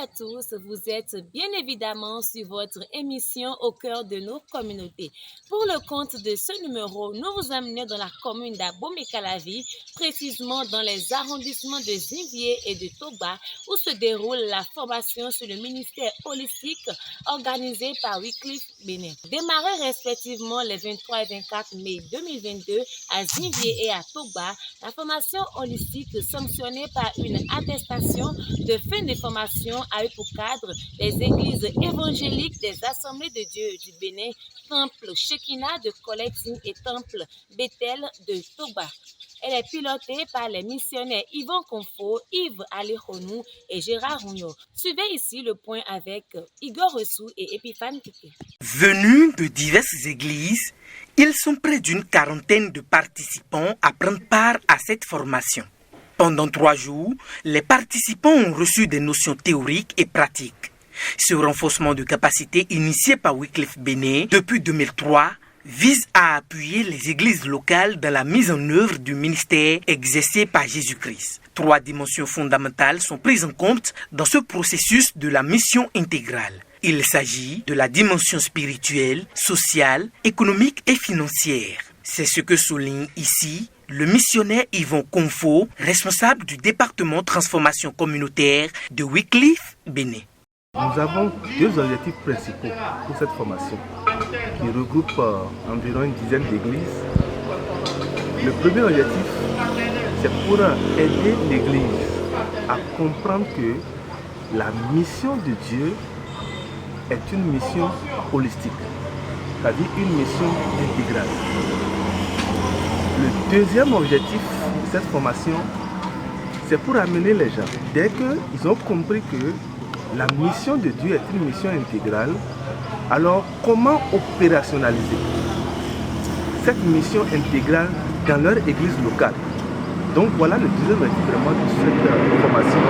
à tous, vous êtes bien évidemment sur votre émission Au cœur de nos communautés. Pour le compte de ce numéro, nous vous amenons dans la commune d'Abomey-Calavi, précisément dans les arrondissements de Zinvier et de Toba, où se déroule la formation sur le ministère holistique organisée par Wycliffe Bénin. Démarrée respectivement les 23 et 24 mai 2022 à Zinvier et à Toba, la formation holistique sanctionnée par une attestation de fin de formation a eu pour cadre les églises évangéliques des Assemblées de Dieu du Bénin, Temple Shekinah de Collecting et Temple Bethel de Toba. Elle est pilotée par les missionnaires Yvon Confo, Yves Alejonou et Gérard Rougnot. Suivez ici le point avec Igor Ressou et Epiphane Kike. Venus de diverses églises, ils sont près d'une quarantaine de participants à prendre part à cette formation. Pendant 3 jours, les participants ont reçu des notions théoriques et pratiques. Ce renforcement de capacité initié par Wycliffe Bénin depuis 2003 vise à appuyer les églises locales dans la mise en œuvre du ministère exercé par Jésus-Christ. 3 dimensions fondamentales sont prises en compte dans ce processus de la mission intégrale. Il s'agit de la dimension spirituelle, sociale, économique et financière. C'est ce que souligne ici le missionnaire Yvon Confo, responsable du département transformation communautaire de Wycliffe Bénin. Nous avons 2 objectifs principaux pour cette formation qui regroupe environ une dizaine d'églises. Le premier objectif, c'est pour aider l'Église à comprendre que la mission de Dieu est une mission holistique, c'est-à-dire une mission intégrale. Le deuxième objectif de cette formation, c'est pour amener les gens. Dès qu'ils ont compris que la mission de Dieu est une mission intégrale, alors comment opérationnaliser cette mission intégrale dans leur église locale? Donc voilà le deuxième objectif vraiment de cette formation.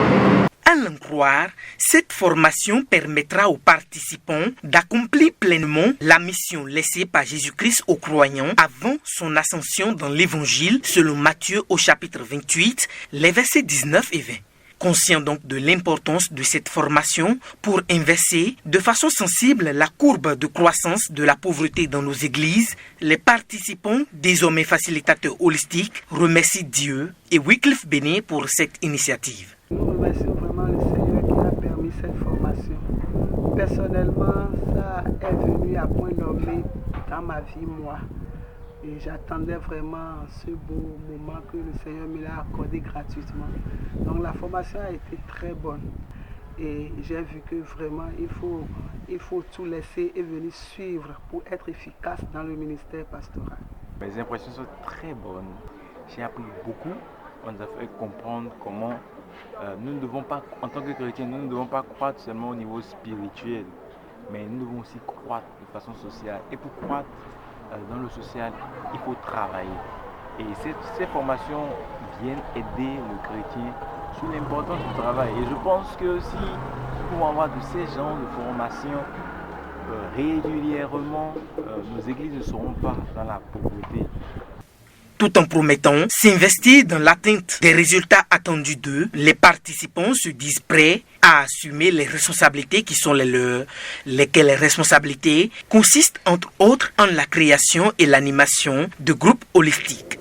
À l'en croire, cette formation permettra aux participants d'accomplir pleinement la mission laissée par Jésus-Christ aux croyants avant son ascension dans l'Évangile selon Matthieu au chapitre 28, les versets 19 et 20. Conscient donc de l'importance de cette formation pour inverser de façon sensible la courbe de croissance de la pauvreté dans nos églises, les participants, désormais facilitateurs holistiques, remercient Dieu et Wycliffe Bénin pour cette initiative. Nous remercions vraiment le Seigneur qui a permis cette formation. Personnellement, ça est venu à point nommé dans ma vie, moi. Et j'attendais vraiment ce beau moment que le Seigneur me l'a accordé gratuitement. Donc la formation a été très bonne. Et j'ai vu que vraiment il faut tout laisser et venir suivre pour être efficace dans le ministère pastoral. Mes impressions sont très bonnes. J'ai appris beaucoup. On nous a fait comprendre comment nous ne devons pas, en tant que chrétiens, nous ne devons pas croître seulement au niveau spirituel, mais nous devons aussi croître de façon sociale. Et pour croître dans le social, il faut travailler. Et ces formations viennent aider le chrétien sur l'importance du travail. Et je pense que si nous pouvons avoir de ces genres de formations régulièrement, nos églises ne seront pas dans la pauvreté. Tout en promettant s'investir dans l'atteinte des résultats attendus d'eux, les participants se disent prêts à assumer les responsabilités qui sont les leurs, lesquelles responsabilités consistent entre autres en la création et l'animation de groupes holistiques.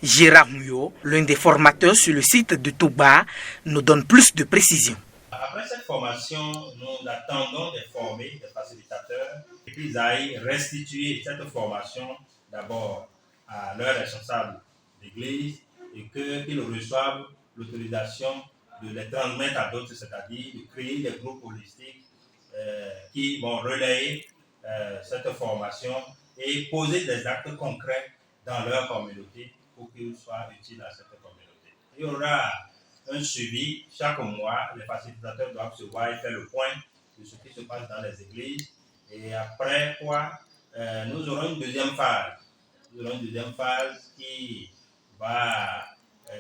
Gérard Rougnot, l'un des formateurs sur le site de Toba, nous donne plus de précisions. Après cette formation, nous attendons de former des facilitateurs et qu'ils aillent restituer cette formation d'abord à leurs responsables d'église et qu'ils reçoivent l'autorisation de les transmettre à d'autres, c'est-à-dire de créer des groupes holistiques qui vont relayer cette formation et poser des actes concrets dans leur communauté pour qu'ils soient utiles à cette communauté. Il y aura un suivi chaque mois, les facilitateurs doivent se voir et faire le point de ce qui se passe dans les églises et après quoi nous aurons une deuxième phase. Nous aurons une deuxième phase qui va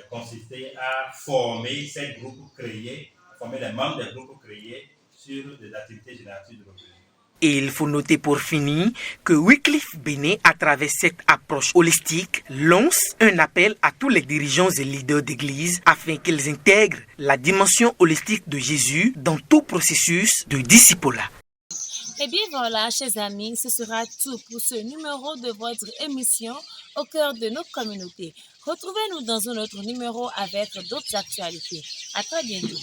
consister à former ces groupes créés, former les membres des groupes créés sur des activités génératives de revenus. Et il faut noter pour finir que Wycliffe Béné, à travers cette approche holistique, lance un appel à tous les dirigeants et leaders d'église afin qu'ils intègrent la dimension holistique de Jésus dans tout processus de discipulat. Eh bien voilà, chers amis, ce sera tout pour ce numéro de votre émission au cœur de nos communautés. Retrouvez-nous dans un autre numéro avec d'autres actualités. À très bientôt.